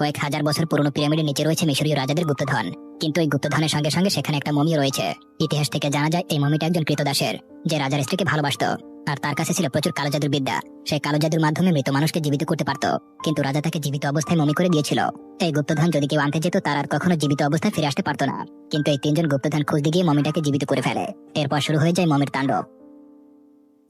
কয়েক হাজার বছর পুরনো পিরামিডের নিচে রয়েছে মিশরীয় রাজাদের গুপ্তধন। কিন্তু এই গুপ্তধনের সঙ্গে সঙ্গে সেখানে একটা মমি রয়েছে। ইতিহাস থেকে জানা যায় এই মমিটা একজন কৃতদাসের, যে রাজার স্ত্রীকে ভালোবাসতো। আর তার কাছে ছিল প্রচুর কালো জাদুর বিদ্যা। সেই কালো জাদুর মাধ্যমে মৃত মানুষকে জীবিত করতে পারত, কিন্তু রাজা তাকে জীবিত অবস্থায় মমি করে দিয়েছিল। এই গুপ্তধন যদি কেউ আনতে যেত, তার আর কখনো জীবিত অবস্থায় ফিরে আসতে পারতো না। কিন্তু এই তিনজন গুপ্তধন খুঁজতে গিয়ে মমিটাকে জীবিত করে ফেলে। এরপর শুরু হয়ে যায় মমির তাণ্ডব।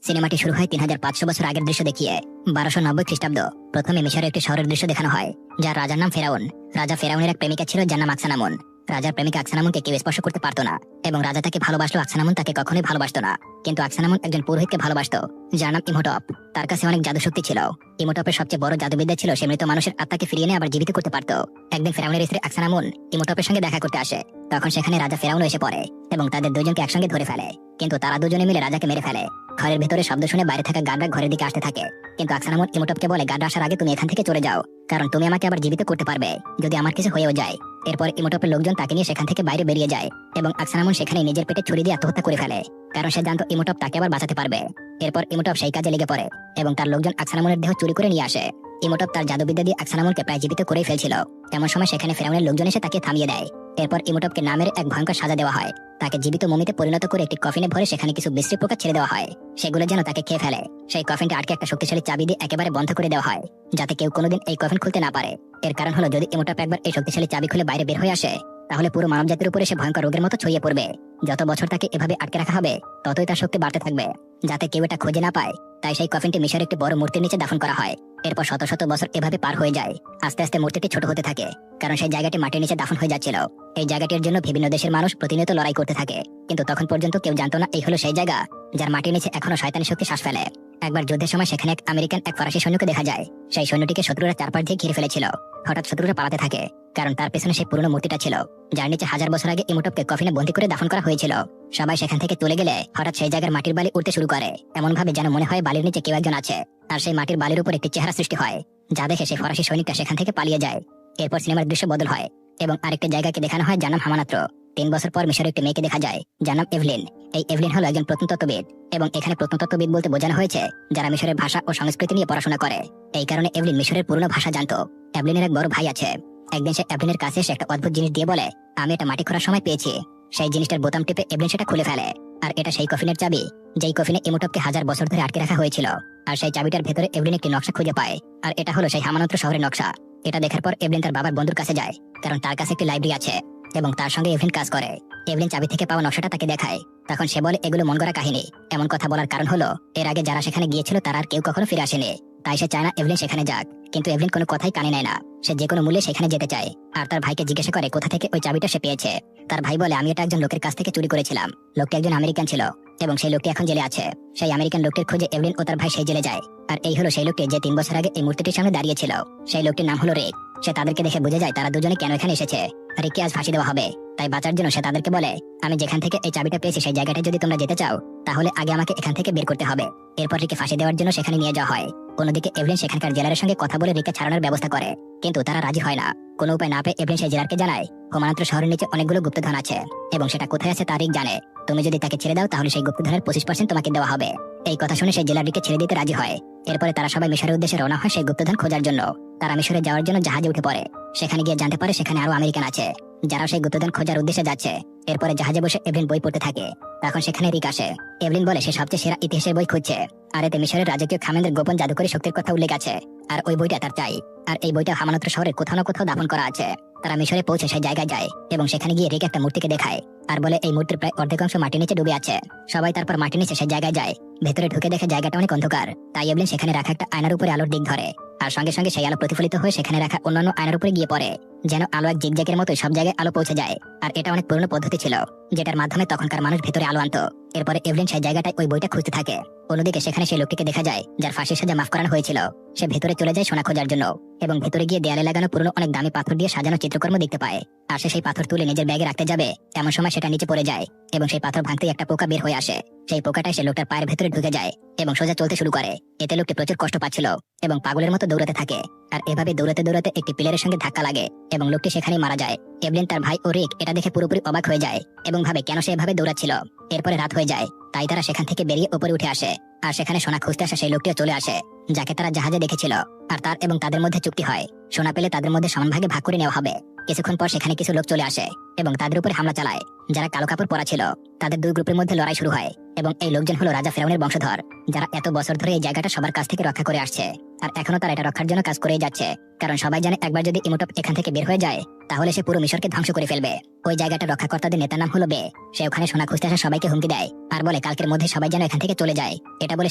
সিনেমাটি শুরু হয় 3500 বছর আগের দৃশ্য দেখিয়ে। 1290 খ্রিস্টাব্দ। প্রথমে মিশরের একটি শহরের দৃশ্য দেখানো হয়, যার রাজার নাম ফেরাউন। রাজা ফেরাউনের এক প্রেমিকা ছিল, যার নাম আকসানামুন। রাজার প্রেমিকা আকসানামুনকে কেউ স্পর্শ করতে পারতো না, এবং রাজা তাকে ভালোবাসলো, আকসানামুন তাকে কখনোই ভালোবাসতো না। কিন্তু আকসানামুন একজন পুরোহিতকে ভালোবাসতো, যার নাম ইমোটপ। তার কাছে অনেক জাদু শক্তি ছিল। ইমোটপের সবচেয়ে বড় জাদুবিদ্যা ছিল সে মৃত মানুষের আত্মাকে ফিরিয়ে নিয়ে আবার জীবিত করতে পারত। একদিন ফেরাউনের স্ত্রী আকসানামুন ইমোটপের সঙ্গে দেখা করতে আসে। তখন সেখানে রাজা ফেরাউন এসে পড়ে এবং তাদের দুজনকে একসঙ্গে ধরে ফেলে। কিন্তু তারা দুজনে মিলে রাজাকে মেরে ফেলে। ঘরের ভেতরে শব্দ শুনে বাইরে থাকা গার্ডরা ঘরের দিকে আসতে থাকে। কিন্তু আকসানামুন ইমোটপকে বলে, গার্ড আসার আগে তুমি এখান থেকে চলে যাও, কারণ তুমি আমাকে আবার জীবিত করতে পারবে যদি আমার কিছু হয়েও যায়। এরপর ইমোটপের লোকজন তাকে নিয়ে সেখান থেকে বাইরে বেরিয়ে যায়, এবং আকসানামুন সেখানে নিজের পেটে ছুরি দিয়ে আত্মহত্যা করে ফেলে, কারণ সে জানতো ইমোটপ তাকে আবার বাঁচাতে পারবে। এরপর ইমোটপ সেই কাজে লেগে পড়ে এবং তার লোকজন আকসানামুনের দেহ চুরি করে নিয়ে আসে। ইমোটপ তার জাদুবিদ্যা দিয়ে আকসানামুনকে প্রায় জীবিত করেই ফেলছিল। এমন সময় সেখানে ফেরাউনের লোকজন এসে তাকে থামিয়ে দেয়। এরপর ইমোটপকে নামের এক ভয়ঙ্কর সাজা দেওয়া হয়। তাকে জীবিত মমিতে পরিণত করে একটি কফিনে ভরে সেখানে কিছু বিশ্রী পোকা ছেড়ে দেওয়া হয়, সেগুলো যেন তাকে খেয়ে ফেলে। সেই কফিনটা আটকে একটা শক্তিশালী চাবি দিয়ে একেবারে বন্ধ করে দেওয়া হয়, যাতে কেউ কোনোদিন এই কফিন খুলতে না পারে। এর কারণ হলো, যদি ইমোটপ একবার এই শক্তিশালী চাবি খুলে বাইরে বের হয়ে আসে, তাহলে পুরো মানব জাতির উপরে সে ভয়ঙ্কর রোগের মতো ছড়িয়ে পড়বে। যত বছর তাকে এভাবে আটকে রাখা হবে, ততই তার শক্তি বাড়তে থাকবে, যাতে কেউ এটা খুঁজে না পায়। তাই সেই কফিনটি মিশরের একটি বড় মূর্তির নিচে দাফন করা হয়। এরপর শত শত বছর এভাবে পার হয়ে যায়। আস্তে আস্তে মূর্তিটি ছোট হতে থাকে, কারণ সেই জায়গাটি মাটির নিচে দাফন হয়ে যাচ্ছিল। এই জায়গাটির জন্য বিভিন্ন দেশের মানুষ প্রতিনিয়ত লড়াই করতে থাকে, কিন্তু তখন পর্যন্ত কেউ জানতো না এই হলো সেই জায়গা যার মাটির নিচে এখনো শয়তানি শক্তি শ্বাস ফেলে। একবার যুদ্ধের সময় সেখানে এক আমেরিকান এক ফরাসি সৈন্যকে দেখা যায়। সেই সৈন্যটিকে শত্রুরা চারপাশ দিয়ে ঘিরে ফেলেছিল। হঠাৎ শত্রুরা পালাতে থাকে, কারণ তার পেছনে সেই পুরনো মূর্তিটা ছিল, যার নিচে 1000 বছর আগে ইমোটপকে কফিনে বন্দী করে দাফন করা হয়েছিল। সবাই সেখান থেকে চলে গেলে হঠাৎ সেই জায়গার মাটির বালি উঠতে শুরু করে, এমন ভাবে যেন মনে হয় বালির নিচে কেউ একজন আছে। আর সেই মাটির বালির উপর একটি চেহারা সৃষ্টি হয়, যা দেখে সেই ফরাসি সৈনিকটা সেখান থেকে পালিয়ে যায়। এরপর সিনেমার দৃশ্য বদল হয় এবং আরেকটা জায়গাকে দেখানো হয়, যার নাম হামানাত্র। 3 বছর পর মিশরে একটি মেয়েকে দেখা যায়, যার নাম এভলিন। এই এভলিন হলো একজন প্রত্নতত্ত্ববিদ, এবং এখানে প্রত্নতত্ত্ববিদ বলতে বোঝানো হয়েছে যারা মিশরের ভাষা ও সংস্কৃতি নিয়ে পড়াশোনা করে। এই কারণে এভলিন মিশরের পুরনো ভাষা জানতো। এভলিনের এক বড় ভাই আছে। একদিন সে এভলিনের কাছে এসে একটা অদ্ভুত জিনিস দিয়ে বলে, আমি এটা মাটি খোঁড়ার সময় পেয়েছি। সেই জিনিসটার বোতাম টিপে এভলিন সেটা খুলে ফেলে, আর এটা সেই কফিনের চাবি, যেই কফিনে ইমোটপকে 1000 বছর ধরে আটকে রাখা হয়েছিল। আর সেই চাবিটার ভেতরে এভলিন একটি নকশা খুঁজে পায়, আর এটা হলো সেই হামানত্র শহরের নকশা। এটা দেখার পর এভলিন তার বাবার বন্ধুর কাছে যায়, কারণ তার কাছে একটি লাইব্রেরি আছে এবং তার সঙ্গে এভলিন কাজ করে। এভলিন চাবি থেকে পাওয়া নকশাটা তাকে দেখায়। তখন সে বলে, এগুলো মন গড়া কাহিনী। এমন কথা বলার কারণ হলো, এর আগে যারা সেখানে গিয়েছিল তারা আর কেউ কখনো ফিরে আসেনি। তাই সে চায় না এভলিন সেখানে যাক। কিন্তু এভলিন কোনো কথাই কানে নেয় না। সে যে কোনো মূল্যে সেখানে যেতে চায়, আর তার ভাইকে জিজ্ঞাসা করে কোথা থেকে ওই চাবিটা সে পেয়েছে। তার ভাই বলে, আমি এটা একজন লোকের কাছ থেকে চুরি করেছিলাম। লোকটি একজন আমেরিকান ছিল, এবং সেই লোকটি এখন জেলে আছে। সেই আমেরিকান লোকটির খোঁজে এভলিন ও তার ভাই সেই জেলে যায়। আর এই হলো সেই লোকটি যে 3 বছর আগে এই মূর্তিটির সামনে দাঁড়িয়েছিল। সেই লোকটির নাম হলো রেক। সে তাদেরকে দেখে বুঝে যায় তারা দুজনে কেন এখানে এসেছে। রেককে আজ ফাঁসি দেওয়া হবে। তাই বাঁচার জন্য সে তাদেরকে বলে, আমি যেখান থেকে এই চাবিটা পেয়েছি সেই জায়গাটা যদি তোমরা যেতে চাও, তাহলে আগে আমাকে এখান থেকে বের করতে হবে। এরপর রিকে ফাঁসি দেওয়ার জন্য সেখানে নিয়ে যাওয়া হয়। অন্যদিকে এভলিন সেখানকার জেলারের সঙ্গে কথা বলে রিকে ছাড়ানোর ব্যবস্থা করে, কিন্তু তারা রাজি হয় না। কোনো উপায় না পেয়ে এভলিন সেই জেলারকে জানায়, হোমানাত্র শহরের নিচে অনেকগুলো গুপ্তধন আছে, এবং সেটা কোথায় আছে তা রিক জানে। তুমি যদি তাকে ছেড়ে দাও, তাহলে সেই গুপ্তধনের 25% তোমাকে দেওয়া হবে। এই কথা শুনে সেই জেলার রিকে ছেড়ে দিতে রাজি হয়। এরপরে তারা সবাই মিশরের উদ্দেশ্যে রওনা হয় সেই গুপ্তধন খোঁজার জন্য। তারা মিশরে যাওয়ার জন্য জাহাজে উঠে পড়ে। সেখানে গিয়ে জানতে পারে সেখানে আরো আমেরিকান আছে, যারা সেই গুপ্তধন খোঁজার উদ্দেশ্যে যাচ্ছে। এরপরে জাহাজে বসে এভলিন বই পড়তে থাকে। তখন সেখানে রিক আসে। এভলিন বলে সে সবচেয়ে সেরা ইতিহাসের বই খুঁজছে, আর এতে মিশরের রাজকীয় খামেনদের গোপন জাদুকরী শক্তির কথা উল্লেখ আছে। আর ওই বইটা তার চাই। আর এই বইটা হামানত্র শহরের কোথাও না কোথাও দাফন করা আছে। তারা মিশরে পৌঁছে সেই জায়গায় যায়, এবং সেখানে গিয়ে রিক একটা মূর্তিকে দেখায়, আর বলে এই মূর্তির প্রায় অর্ধেক অংশ মাটির নিচে ডুবে আছে। সবাই তারপর মাটির নিচে সেই জায়গায় যায়। ভেতরে ঢুকে দেখে জায়গাটা অনেক অন্ধকার। তাই এভলিন সেখানে রাখা একটা আয়নার উপরে আলোর দিক ধরে, আর সঙ্গে সঙ্গে সেই আলো প্রতিফলিত হয়ে সেখানে রাখা অন্যান্য আয়নার উপরে গিয়ে পড়ে, যেন আলো এক জিগজ্যাগের মতো সব জায়গায় আলো পৌঁছে যায়। আর এটা অনেক পুরনো পদ্ধতি ছিল, যেটার মাধ্যমে তখনকার মানুষ ভেতরে আলো আনতো। এরপরে এভলিন সেই জায়গাটায় ওই বইটা খুঁজতে থাকে। অন্যদিকে সেখানে সেই লোকটিকে দেখা যায় যার ফাঁসির সাজা মাফ করানো হয়েছিল। সে ভেতরে চলে যায় সোনা খোঁজার জন্য, এবং ভেতরে গিয়ে দেয়ালে লাগানো পুরনো অনেক দামি পাথর দিয়ে সাজানো চিত্রকর্ম দেখতে পায়। আর সে সেই পাথর তুলে নিজের ব্যাগে রাখতে যাবে, এমন সময় সেটা নিচে পড়ে যায়, এবং সেই পাথর ভাঙতেই একটা পোকা বের হয়ে আসে। সেই পোকাটা সে লোকটার পায়ের ভেতরে ঢুকে যায় এবং সোজা চলতে শুরু করে। এতে লোকটি প্রচুর কষ্ট পাচ্ছিল এবং পাগলের মতো দৌড়াতে থাকে। আর এভাবে দৌড়াতে দৌড়াতে একটি পিলারের সঙ্গে ধাক্কা লাগে, এবং লোকটি সেখানেই মারা যায়। এভলিন, তার ভাই ও রিক এটা দেখে পুরোপুরি অবাক হয়ে যায় এবং ভাবে কেন সে এভাবে দৌড়াচ্ছিল। এরপরে রাত হয়ে যায়, তাই তারা সেখান থেকে বেরিয়ে উপরে উঠে আসে। আর সেখানে সোনা খুঁজতে আসা সেই লোকটিও চলে আসে, যাকে তারা জাহাজে দেখেছিল। আর তার এবং তাদের মধ্যে চুক্তি হয়, সোনা পেলে তাদের মধ্যে সমান ভাগে ভাগ করে নেওয়া হবে। কিছুক্ষণ পর সেখানে কিছু লোক চলে আসে এবং তাদের উপরে হামলা চালায়। যারা কালো কাপড় পরা ছিল তাদের দুই গ্রুপের মধ্যে লড়াই শুরু হয় এবং এই লোকজন হলো রাজা ফেরাউনের বংশধর, যারা এত বছর ধরে এই জায়গাটা সবার কাছ থেকে রক্ষা করে আসছে। আর এখনো তারা এটা রক্ষার জন্য কাজ করেই যাচ্ছে, কারণ সবাই জানে একবার যদি ইমোটপ এখান থেকে বের হয়ে যায় তাহলে সে পুরো মিশরকে ধ্বংস করে ফেলবে। ওই জায়গাটা রক্ষাকর্তাদের নেতার নাম হলো বে। সে ওখানে সোনা খুঁজতে আসা সবাইকে হুমকি দেয় আর বলে কালকের মধ্যে সবাই যেন এখান থেকে চলে যায়। এটা বলে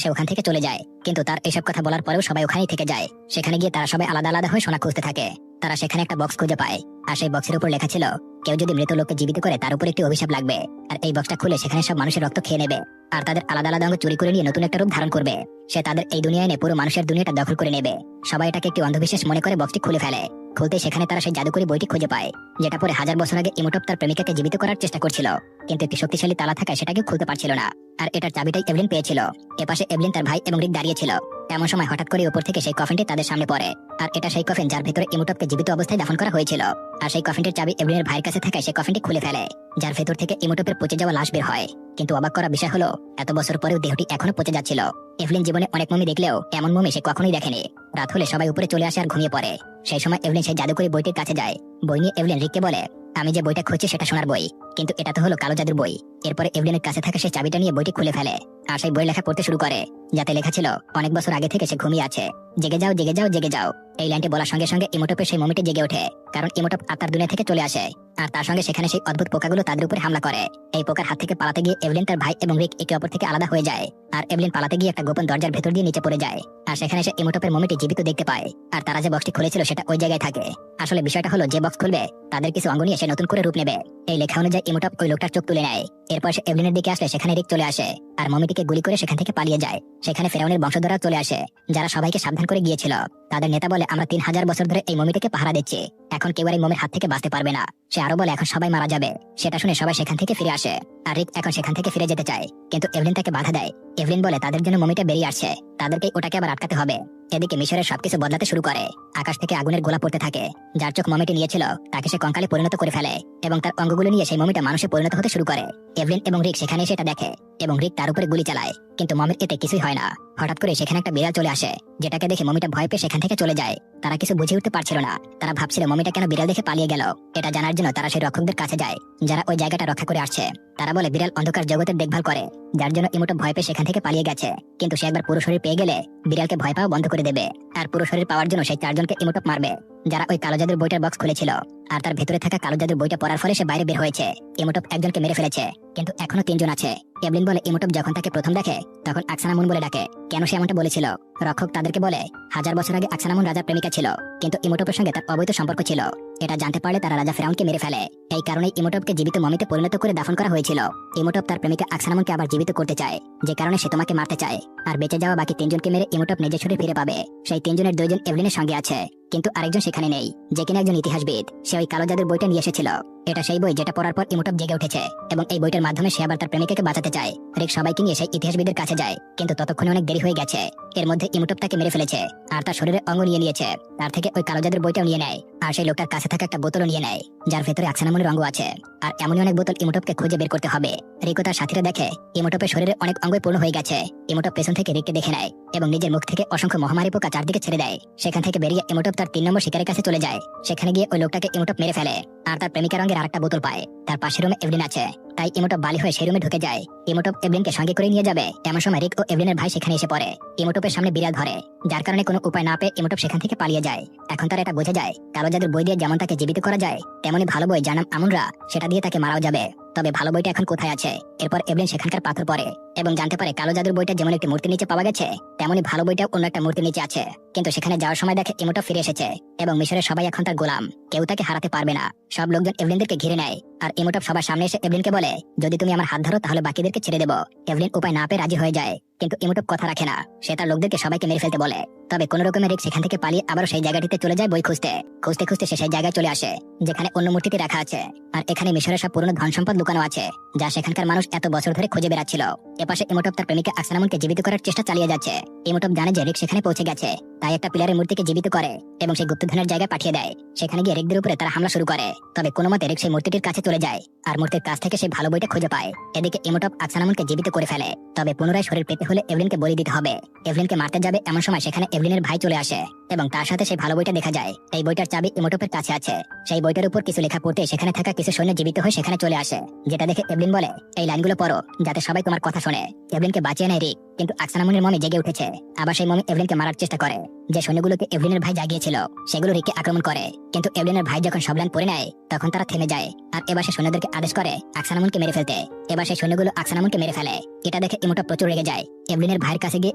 সে ওখান থেকে চলে যায়, কিন্তু তার এসব কথা বলার পরেও সবাই ওখানেই থেকে যায়। সেখানে গিয়ে তারা সবাই আলাদা আলাদা হয়ে সোনা খুঁজতে থাকে। তারা সেখানে একটা বক্স খুঁজে পায়, আর সেই বক্সের উপর লেখা ছিল কেউ যদি মৃত লোককে জীবিত করে তার উপর একটি অভিশাপ লাগবে, আর এই বক্সটা খুলে সেখানে সব মানুষের রক্ত খেয়ে নেবে আর তাদের আলাদা আলাদা অঙ্গ চুরি করে নিয়ে নতুন একটা রূপ ধারণ করবে। সে তাদের এই দুনিয়ায় এনে পুরো মানুষের দুনিয়াটা দখল করে নেবে। সবাই এটাকে একটি অন্ধবিশ্বাস মনে করে বক্সটি খুলে ফেলে। খুলতে সেখানে তারা সেই জাদুকরি বইটি খুঁজে পায়, যেটা পরে 1000 বছর আগে ইমোটপ তার প্রেমিকাকে জীবিত করার চেষ্টা করছিল, কিন্তু একটি শক্তিশালী তালা থাকায় সেটাকে খুলতে পারছিল না। আর এটার চাবিটাই এভলিন পেয়েছিল। এপাশে এভলিন, তার ভাই এবং রিক দাঁড়িয়েছিল। এমন সময় হঠাৎ করে উপর থেকে সেই কফিনটি তাদের সামনে পড়ে, আর এটা সেই কফিন যার ভেতরে ইমোটপকে জীবিত অবস্থায় দাফন করা হয়েছিল। আর সেই কফিনটির চাবি এভলিনের ভাইয়ের কাছে থাকায় সেই কফিনটি খুলে ফেলে, যার ভেতর থেকে ইমোটপের পচে যাওয়া লাশ বের হয়। কিন্তু অবাক করা বিষয় হলো এত বছর পরেও দেহটি এখনো পচে যাচ্ছিল। এভলিন জীবনে অনেক মমি দেখলেও এমন মমি সে কখনোই দেখেনি। রাত হলে সবাই উপরে চলে আসে আর ঘুমিয়ে পড়ে। সেই সময় এভলিন সেই জাদুকরি বইটির কাছে যায়। বই নিয়ে এভলিন রিককে বলে, আমি যে বইটা খুঁজছি সেটা সোনার বই, কিন্তু এটা তো হলো কালো জাদুর বই। এরপরে এভলিনের কাছে থাকা সেই চাবিটা নিয়ে বইটি খুলে ফেলে আর সেই বই লেখা পড়তে শুরু করে, যাতে লেখা ছিল অনেক বছর আগে থেকে সে ঘুমিয়ে আছে, জেগে যাও জেগে যাও জেগে যাও। এই লাইনটি বলার সঙ্গে সঙ্গে ইমোটপের সেই মমিটি জেগে ওঠে, কারণ ইমোটপ আত্মার দুনিয়া থেকে চলে আসে। আর তার সঙ্গে সেখানে সেই অদ্ভুত পোকাগুলো তাদের উপরে হামলা করে। এই পোকার হাত থেকে পালাতে গিয়ে এভলিন, তার ভাই এবং রিক একে অপর থেকে আলাদা হয়ে যায়। আর এভলিন পালাতে গিয়ে একটা গোপন দরজার ভেতর দিয়ে নিচে পড়ে যায়, আর সেখানে সে ইমোটপের মমিটি জীবিত দেখতে পায়। আর তারা যে বক্সটি খুলেছিল সেটা ওই জায়গায় থাকে। আসলে বিষয়টা হলো যে বক্স খুলবে তাদের কিছু অঙ্গ নিয়ে সে নতুন করে রূপ নেবে। এই লেখা অনুযায়ী ইমোটপ ওই লোকটার চোখ তুলে নেয়। এরপর সে এভলিনের দিকে আসলে সেখানে রিক চলে আসে আর মমিটিকে গুলি করে সেখান থেকে পালিয়ে যায়। সেখানে ফেরাউনের বংশধররা চলে আসে, যারা সবাইকে সাবধান করে গিয়েছিল। তাদের নেতা বলে, আমরা 3000 বছর ধরে এই মমিটিকে পাহারা দিচ্ছি, এখন কেউ আর এই মমির হাত থেকে বাঁচতে পারবে না। সে আরো বলে এখন সবাই মারা যাবে। সেটা শুনে সবাই সেখান থেকে ফিরে আসে, আর রিক এখন সেখান থেকে ফিরে যেতে চায়, কিন্তু এভলিন তাকে বাধা দেয়। এভলিন বলে তাদের জন্য মমিটা বেরিয়ে আসছে, তাদেরকে ওটাকে আবার আটকাতে হবে। এদিকে মিশরের সবকিছু বদলাতে শুরু করে। আকাশ থেকে আগুনের গোলা পড়তে থাকে। যার চোখ মমিটি নিয়েছিল তাকে সে কঙ্কালে পরিণত করে ফেলে এবং তার অঙ্গগুলো নিয়ে সেই মমিটা মানুষে পরিণত হতে শুরু করে। এভলিন এবং রিক সেখানে এসে এটা দেখে এবং রিক তার উপরে গুলি চালায়, কিন্তু মমির এতে কিছুই হয় না। হঠাৎ করে সেখানে একটা বিড়াল চলে আসে, যেটাকে দেখে মমিটা ভয় পেয়ে সেখান থেকে চলে যায়। তারা কিছু বুঝে উঠতে পারছিল না, তারা ভাবছিল মমিটা কেন বিড়াল দেখে পালিয়ে গেল। এটা জানার জন্য তারা সেই রক্ষকদের কাছে যায়, যারা ওই জায়গাটা রক্ষা করে আসছে। তারা বলে বিড়াল অন্ধকার জগতের দেখভাল করে, যার জন্য ইমোটপ ভয় পেয়ে সেখান থেকে পালিয়ে গেছে, কিন্তু সে একবার পুরো শরীর পেয়ে গেলে বিড়ালকে ভয় পাওয়া বন্ধ করে দেবে। আর পুরো শরীর পাওয়ার জন্য সেই 4 জনকে ইমোটপ মারবে, যারা ওই কালো জাদুর বইটার বক্স খুলেছিল। আর তার ভেতরে থাকা কালো জাদুর বইটা পড়ার ফলে সে বাইরে বের হয়েছে। ইমোটপ একজনকে মেরে ফেলেছে, কিন্তু এখনো 3 জন আছে। এভলিন বলে ইমোটপ যখন তাকে প্রথম দেখে তখন আকসানামুন বলে ডাকে। কেন সে এমনটা বলেছিল? রক্ষক তাদেরকে বলে 1000 বছর আগে আকসানামুন রাজার প্রেমিকা ছিল, কিন্তু ইমোটপের সঙ্গে তার অবৈধ সম্পর্ক ছিল। এটা জানতে পারলে তারা রাজা ফেরাউনকে মেরে ফেলে। এই কারণেই ইমোটপকে জীবিত মমিতে পরিণত করে দাফন করা হয়েছিল। ইমোটপ তার প্রেমিকা আকসানামুনকে আবার জীবিত করতে চায়, যে কারণে সে তোমাকে মারতে চায়। আর বেঁচে যাওয়া বাকি 3 জনকে মেরে ইমোটপ নিজের শরীরে ফিরে পাবে। সেই 3 জনের 2 জন এভলিনের সঙ্গে আছে, কিন্তু আরেকজন সেখানে নেই, যে কিনা একজন ইতিহাসবিদ। সে ওই কালো জাদুর বইটা নিয়ে এসেছিল। এটা সেই বই যেটা পড়ার পর ইমোটপ জেগে উঠেছে এবং এই বইটার মাধ্যমে সে আবার তার প্রেমিকাকে বাঁচাতে চায়। রিক সবাইকে নিয়ে সেই ইতিহাসবিদের কাছে যায়, কিন্তু ততক্ষণে অনেক দেরি হয়ে গেছে। এর মধ্যে ইমোটপ তাকে মেরে ফেলেছে আর তার শরীরে অঙ্গ নিয়ে নিয়েছে। তার থেকে ওই কালো জাদুর বইটাও নিয়ে নেয়, আর সেই লোকটার কাছে থাকা একটা বোতলও নিয়ে নেয়, যার ভেতরে আকসানামুনের অঙ্গ আছে। আর এমনই অনেক বোতল ইমোটপকে খুঁজে বের করতে হবে। রিক ও তার সাথীরা দেখে ইমোটপের শরীরে অনেক অঙ্গই পূর্ণ হয়ে গেছে। ইমোটপ পেছন থেকে রিককে দেখে নেয় এবং নিজের মুখ থেকে অসংখ্য মহামারী পোকা চারদিকে ছেড়ে দেয়। সেখান থেকে বেরিয়ে ইমোটপ তার 3 নম্বর শিকারের কাছে চলে যায়। সেখানে গিয়ে ওই লোকটাকে ইমোটপ মেরে ফেলে আর তার প্রেমিকার রঙের আরেকটা বোতল পায়। তার পাশের রুমে এভলিন আছে, তাই ইমোটপ বালি হয়ে সেই রুমে ঢুকে যায়। ইমোটপ এভলিনকে সঙ্গে করে নিয়ে যাবে, এমন সময় রিক ও এভলিনের ভাই সেখানে এসে পড়ে। ইমোটপের সামনে বিড়াল ধরে, যার কারণে কোনো উপায় না পেয়ে ইমোটপ সেখান থেকে পালিয়ে যায়। এখন তার এটা বোঝা যায় কালো জাদুর বই দিয়ে যেমন তাকে জীবিত করা যায়, তেমনই ভালো বই যার নাম আমুনরা, সেটা দিয়ে তাকে মারাও যাবে। তবে ভালো বইটা এখন কোথায় আছে? এরপর এভলিন সেখানকার পাথর পড়ে এবং জানতে পারে কালো জাদুর বইটা যেমন একটি মূর্তির নিচে পাওয়া গেছে, তেমনি ভালো বইটাও অন্য একটা মূর্তির নিচে আছে। কিন্তু সেখানে যাওয়ার সময় দেখে ইমোটপ ফিরে এসেছে এবং মিশরের সবাই এখন তার গোলাম, কেউ তাকে হারাতে পারবে না। সব লোকজন এভলিনদেরকে ঘিরে নেয়, আর ইমোটপ সবার সামনে এসে এভলিনকে বলে, যদি তুমি আমার হাত ধরো তাহলে বাকিদেরকে ছেড়ে দেবো। এভলিন উপায় না পেয়ে রাজি হয়ে যায়, কিন্তু ইমোটপ কথা রাখে না। সে তার লোকদেরকে সবাইকে মেরে ফেলতে বলে। তবে কোন রকমের রিক সেখান থেকে পালিয়ে আবার সেই জায়গাটিতে চলে যায় বই খুঁজতে। খুঁজতে খুঁজতে সে সেই জায়গায় চলে আসে যেখানে অন্য মূর্তিটি রাখা আছে। আর এখানে মিশরের সব পুরনো ধন সম্পদ লুকানো আছে, যা সেখানকার মানুষ এত বছর ধরে খুঁজে বেড়াচ্ছিল। এপাশে ইমোটপ তার প্রেমিকা আকসানামুনকে জীবিত করার চেষ্টা চালিয়ে যাচ্ছে। ইমোটপ জানে যে রিক সেখানে পৌঁছে গেছে, তাই একটা পিলারের মূর্তিকে জীবিত করে এবং সেই গুপ্তধনের জায়গায় পাঠিয়ে দেয়। সেখানে গিয়ে রিকদের উপরে তারা হামলা শুরু করে। তবে কোনো মতে রিক সেই মূর্তিটির কাছে চলে যায় আর মূর্তির কাছ থেকে সেই ভালো বইটা খুঁজে পায়। এদিকে ইমোটপ আকসানামুনকে জীবিত করে ফেলে। তবে পুনরায় শরীর পেতে হলে এভলিনকে বলি দিতে হবে। এভলিনকে মারতে যাবে এমন সময় সেখানে এভলিনের ভাই চলে আসে এবং তার সাথে সেই ভালো বইটা দেখা যায়। এই বইটার চাবি ইমোটপের কাছে আছে। সেই বইটার উপর কিছু লেখা পড়তে সেখানে থাকা কিছু সৈন্য জীবিত হয়ে সেখানে চলে আসে, যেটা দেখে এভলিন বলে, এই লাইনগুলো পড়ো যাতে সবাই তোমার কথা শোনে। এভলিনকে বাঁচিয়ে নেয় রিক, কিন্তু আকসানামুনের মমি জেগে উঠেছে। আবার সেই মমি এভলিনকে মারার চেষ্টা করে। যে সৈন্যগুলোকে এভলিনের ভাই জাগিয়েছিল সেগুলো রিককে আক্রমণ করে, কিন্তু এভলিনের ভাই যখন সব লাইন পড়ে নেয় তখন তারা থেমে যায় আর এবার সে সৈন্যদেরকে আদেশ করে আকসানামুনকে মেরে ফেলতে। এবার সেই সৈন্যগুলো আকসানামুনকে মেরে ফেলে। এটা দেখে ইমোটপ প্রচুর রেগে যায়। এভলিনের ভাইয়ের কাছে গিয়ে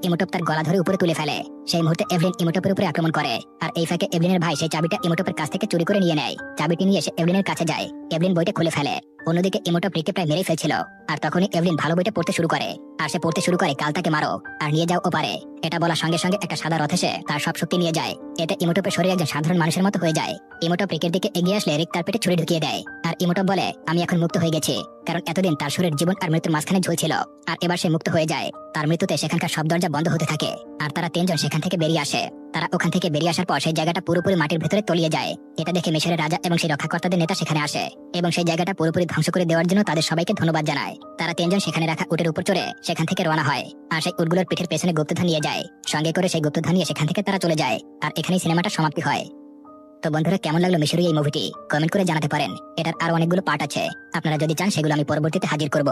ইমোটপ তার গলা ধরে উপরে তুলে ফেলে। সেই মুহূর্তে এভলিন ইমোটপের উপরে আক্রমণ করে আর এই ফাঁকে এভলিনের ভাই সেই চাবিটা ইমোটপের কাছ থেকে চুরি করে নিয়ে নেয়। চাবিটি নিয়ে সে এভলিনের কাছে যায়। এভলিন বইটা খুলে ফেলে। অন্যদিকে ইমোটপ রিককে প্রায় মেরেই ফেলছিল আর তখনই এভলিন ভালো বইটা পড়তে শুরু করে। আর সে পড়তে শুরু করে, কাল তাকে মারো আর নিয়ে যাও ওপারে। এটা বলার সঙ্গে সঙ্গে একটা সাদা রথ এসে তার সব শক্তি নিয়ে যায়। এতে ইমোটপের শরীর একজন সাধারণ মানুষের মতো হয়ে যায়। ইমোটপ রিকের দিকে এগিয়ে আসলে রিক তার পেটে ছুরি ঢুকিয়ে দেয় আর ইমোটপ বলে, আমি এখন মুক্ত হয়ে গেছি, কারণ এতদিন তার শরীর জীবন আর মৃত্যুর মাঝখানে ঝুলছিল। আর এবার সে মুক্ত হয়ে যায়। তার মৃত্যুতে সেখানকার সব দরজা বন্ধ হতে থাকে আর তারা তিনজন সেখান থেকে বেরিয়ে আসে। তারা ওখান থেকে বেরিয়ে আসার পর সেই জায়গাটা পুরোপুরি মাটির ভেতরে তলিয়ে যায়। এটা দেখে মিশরের রাজা এবং সেই রক্ষাকর্তাদের নেতা সেখানে আসে এবং সেই জায়গাটা পুরোপুরি ধ্বংস করে দেওয়ার জন্য তাদের সবাইকে ধন্যবাদ জানায়। তারা তিনজন সেখানে রাখা উটের উপর চড়ে সেখান থেকে রওনা হয় আর সেই উটগুলোর পিঠের পেছনে গুপ্তধন নিয়ে যায়। সঙ্গে করে সেই গুপ্তধন নিয়ে সেখান থেকে তারা চলে যায় আর এখানেই সিনেমাটা সমাপ্তি হয়। তো বন্ধুরা, কেমন লাগলো মিশরীয় এই মুভিটি কমেন্ট করে জানাতে পারেন। এটার আরো অনেকগুলো পার্ট আছে, আপনারা যদি চান সেগুলো আমি পরবর্তীতে হাজির করব।